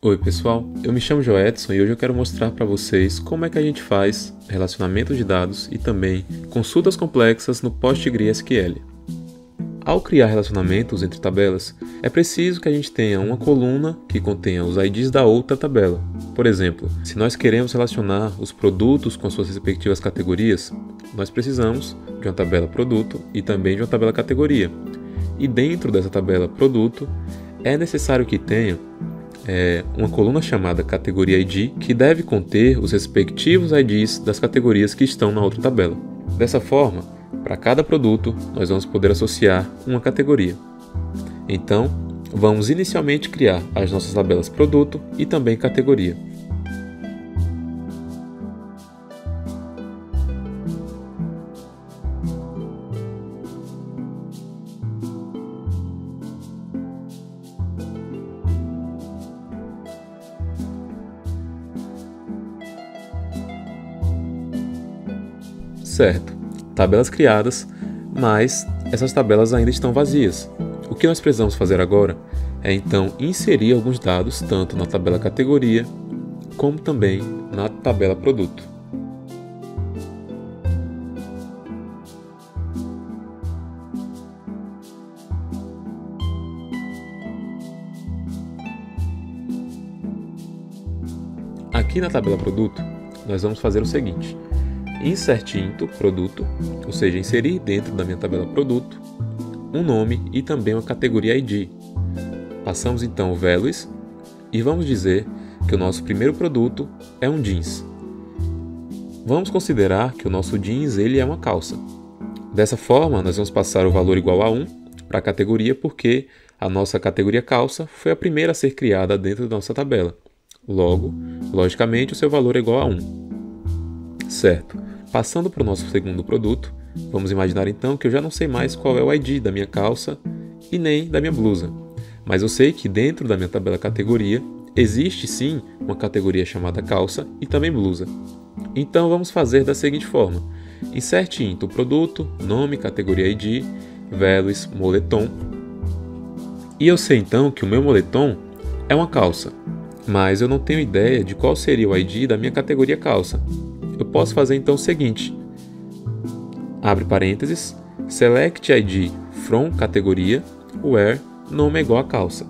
Oi pessoal, eu me chamo Joedson e hoje eu quero mostrar para vocês como é que a gente faz relacionamento de dados e também consultas complexas no PostgreSQL. Ao criar relacionamentos entre tabelas, é preciso que a gente tenha uma coluna que contenha os IDs da outra tabela. Por exemplo, se nós queremos relacionar os produtos com suas respectivas categorias, nós precisamos de uma tabela produto e também de uma tabela categoria. E dentro dessa tabela produto, é necessário que tenha uma coluna chamada categoria ID, que deve conter os respectivos IDs das categorias que estão na outra tabela. Dessa forma, para cada produto, nós vamos poder associar uma categoria. Então, vamos inicialmente criar as nossas tabelas produto e também categoria. Certo, tabelas criadas, mas essas tabelas ainda estão vazias. O que nós precisamos fazer agora é então inserir alguns dados tanto na tabela categoria como também na tabela produto. Aqui na tabela produto, nós vamos fazer o seguinte: insert into produto, ou seja, inserir dentro da minha tabela produto um nome e também uma categoria ID. Passamos então o values e vamos dizer que o nosso primeiro produto é um jeans. Vamos considerar que o nosso jeans ele é uma calça. Dessa forma, nós vamos passar o valor igual a 1 para a categoria porque a nossa categoria calça foi a primeira a ser criada dentro da nossa tabela. Logo, logicamente, o seu valor é igual a 1. Certo. Passando para o nosso segundo produto, vamos imaginar então que eu já não sei mais qual é o ID da minha calça e nem da minha blusa. Mas eu sei que dentro da minha tabela categoria existe sim uma categoria chamada calça e também blusa. Então vamos fazer da seguinte forma: insert into produto, nome, categoria ID, values, moletom. E eu sei então que o meu moletom é uma calça, mas eu não tenho ideia de qual seria o ID da minha categoria calça. Eu posso fazer então o seguinte: abre parênteses, select ID from categoria, where nome é igual a calça.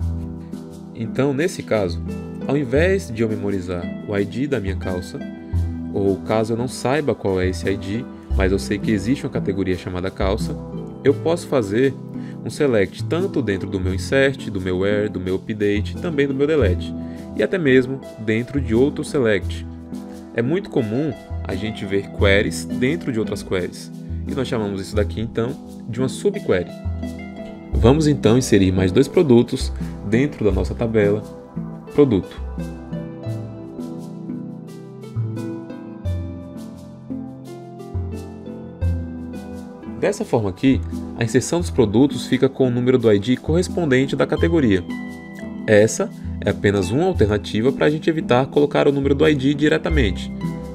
Então, nesse caso, ao invés de eu memorizar o ID da minha calça, ou caso eu não saiba qual é esse ID, mas eu sei que existe uma categoria chamada calça, eu posso fazer um select tanto dentro do meu insert, do meu where, do meu update, também do meu delete, e até mesmo dentro de outro select. É muito comum a gente ver queries dentro de outras queries, e nós chamamos isso daqui então de uma subquery. Vamos então inserir mais dois produtos dentro da nossa tabela produto. Dessa forma aqui, a inserção dos produtos fica com o número do ID correspondente da categoria. Essa é apenas uma alternativa para a gente evitar colocar o número do ID diretamente,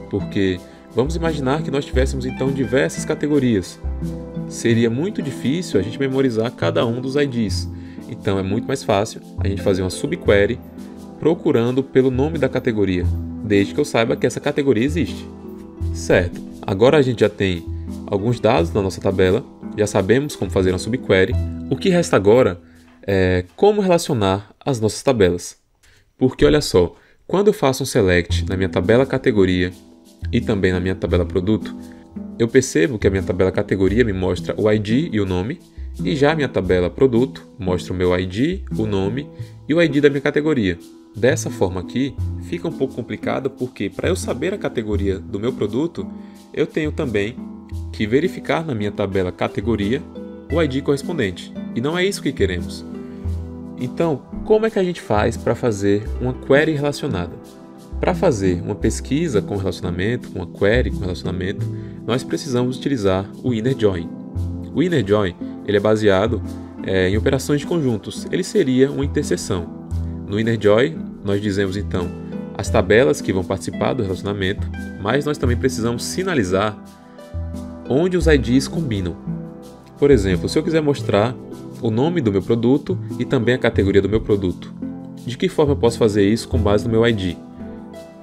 porque vamos imaginar que nós tivéssemos então diversas categorias. Seria muito difícil a gente memorizar cada um dos IDs, então é muito mais fácil a gente fazer uma subquery procurando pelo nome da categoria, desde que eu saiba que essa categoria existe. Certo, agora a gente já tem alguns dados na nossa tabela, já sabemos como fazer uma subquery. O que resta agora é como relacionar as nossas tabelas. Porque olha só, quando eu faço um select na minha tabela categoria e também na minha tabela produto, eu percebo que a minha tabela categoria me mostra o ID e o nome, e já a minha tabela produto mostra o meu ID, o nome e o ID da minha categoria. Dessa forma aqui, fica um pouco complicado porque para eu saber a categoria do meu produto, eu tenho também que verificar na minha tabela categoria o ID correspondente, e não é isso que queremos. Então, como é que a gente faz para fazer uma query relacionada? Para fazer uma pesquisa com relacionamento, uma query com relacionamento, nós precisamos utilizar o inner join. O inner join ele é baseado em operações de conjuntos, ele seria uma interseção. No inner join, nós dizemos então as tabelas que vão participar do relacionamento, mas nós também precisamos sinalizar onde os IDs combinam. Por exemplo, se eu quiser mostrar o nome do meu produto e também a categoria do meu produto, De que forma eu posso fazer isso com base no meu ID?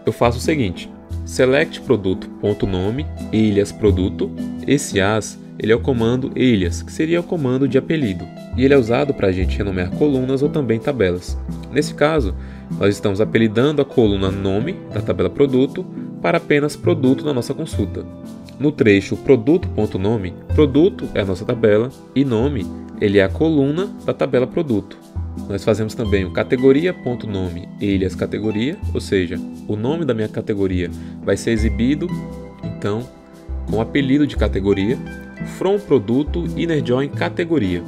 Eu faço o seguinte: select produto.nome alias produto. Esse as ele é o comando alias, que seria o comando de apelido, e ele é usado para a gente renomear colunas ou também tabelas. Nesse caso, nós estamos apelidando a coluna nome da tabela produto para apenas produto na nossa consulta. No trecho produto.nome, produto é a nossa tabela e nome ele é a coluna da tabela produto. Nós fazemos também o categoria.nome alias categoria, ou seja, o nome da minha categoria vai ser exibido, então, com o apelido de categoria, from produto inner join categoria.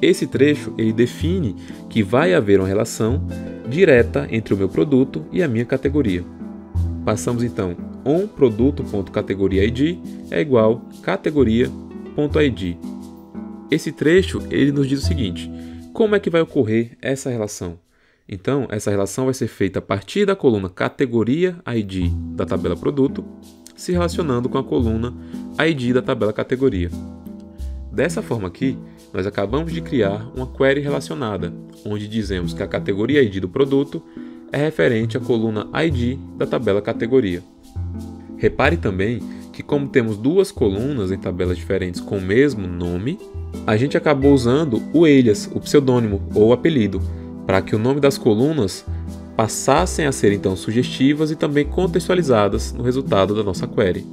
Esse trecho ele define que vai haver uma relação direta entre o meu produto e a minha categoria. Passamos então on produto.categoria.id é igual categoria.id. Esse trecho ele nos diz o seguinte: como é que vai ocorrer essa relação? Então, essa relação vai ser feita a partir da coluna categoria ID da tabela produto, se relacionando com a coluna ID da tabela categoria. Dessa forma aqui, nós acabamos de criar uma query relacionada, onde dizemos que a categoria ID do produto é referente à coluna ID da tabela categoria. Repare também que, como temos duas colunas em tabelas diferentes com o mesmo nome, a gente acabou usando o alias, o pseudônimo ou o apelido, para que o nome das colunas passassem a ser então sugestivas e também contextualizadas no resultado da nossa query.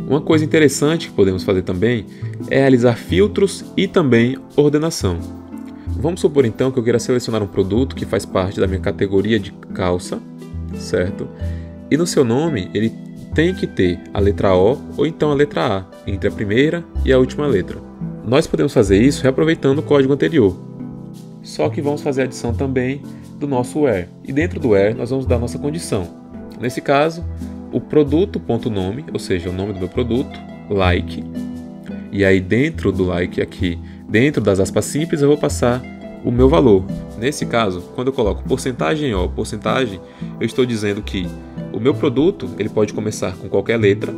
Uma coisa interessante que podemos fazer também é realizar filtros e também ordenação. Vamos supor então que eu queira selecionar um produto que faz parte da minha categoria de calça, certo? E no seu nome ele tem que ter a letra O ou então a letra A, entre a primeira e a última letra. Nós podemos fazer isso reaproveitando o código anterior, só que vamos fazer a adição também do nosso where, e dentro do where nós vamos dar nossa condição. Nesse caso, o produto.nome, ou seja, o nome do meu produto, like, e aí dentro do like aqui, dentro das aspas simples, eu vou passar o meu valor. Nesse caso, quando eu coloco porcentagem O, porcentagem, eu estou dizendo que o meu produto ele pode começar com qualquer letra,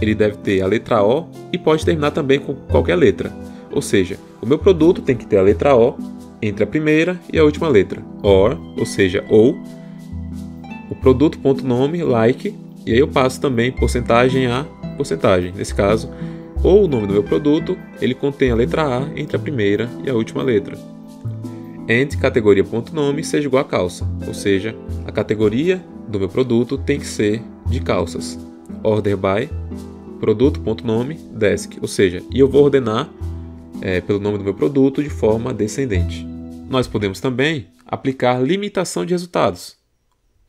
ele deve ter a letra O e pode terminar também com qualquer letra. Ou seja, o meu produto tem que ter a letra O entre a primeira e a última letra, ou seja, ou, o produto.nome, like, e aí eu passo também porcentagem a porcentagem. Nesse caso, ou o nome do meu produto, ele contém a letra A entre a primeira e a última letra. And categoria.nome seja igual a calça, ou seja, a categoria do meu produto tem que ser de calças. Order by produto.nome desk, ou seja, e eu vou ordenar pelo nome do meu produto de forma descendente. Nós podemos também aplicar limitação de resultados.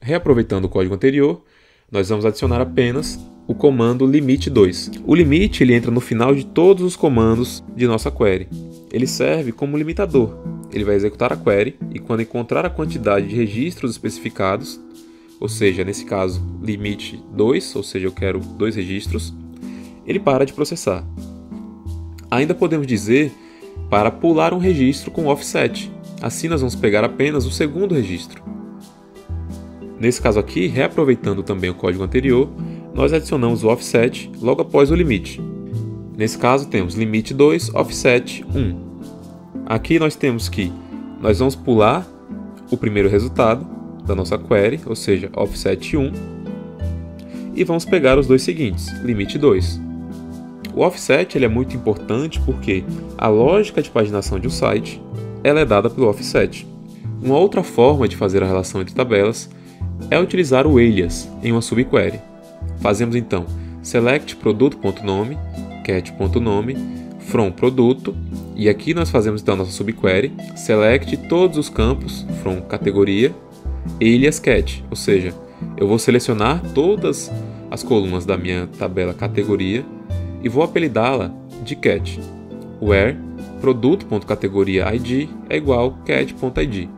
Reaproveitando o código anterior, nós vamos adicionar apenas o comando limite2. O limite ele entra no final de todos os comandos de nossa query. Ele serve como limitador. Ele vai executar a query e quando encontrar a quantidade de registros especificados, ou seja, nesse caso, limite 2, ou seja, eu quero 2 registros, ele para de processar. Ainda podemos dizer para pular um registro com offset. Assim nós vamos pegar apenas o segundo registro. Nesse caso aqui, reaproveitando também o código anterior, nós adicionamos o offset logo após o limite. Nesse caso temos limite 2, offset 1. Aqui nós temos que nós vamos pular o primeiro resultado da nossa query, ou seja, offset 1, e vamos pegar os dois seguintes, limite 2. O offset ele é muito importante porque a lógica de paginação de um site ela é dada pelo offset. Uma outra forma de fazer a relação entre tabelas é utilizar o alias em uma subquery. Fazemos então select produto.nome, cat.nome, from produto, e aqui nós fazemos então nossa subquery, select todos os campos from categoria, alias cat, ou seja, eu vou selecionar todas as colunas da minha tabela categoria e vou apelidá-la de cat, where produto.categoria.id é igual cat.id.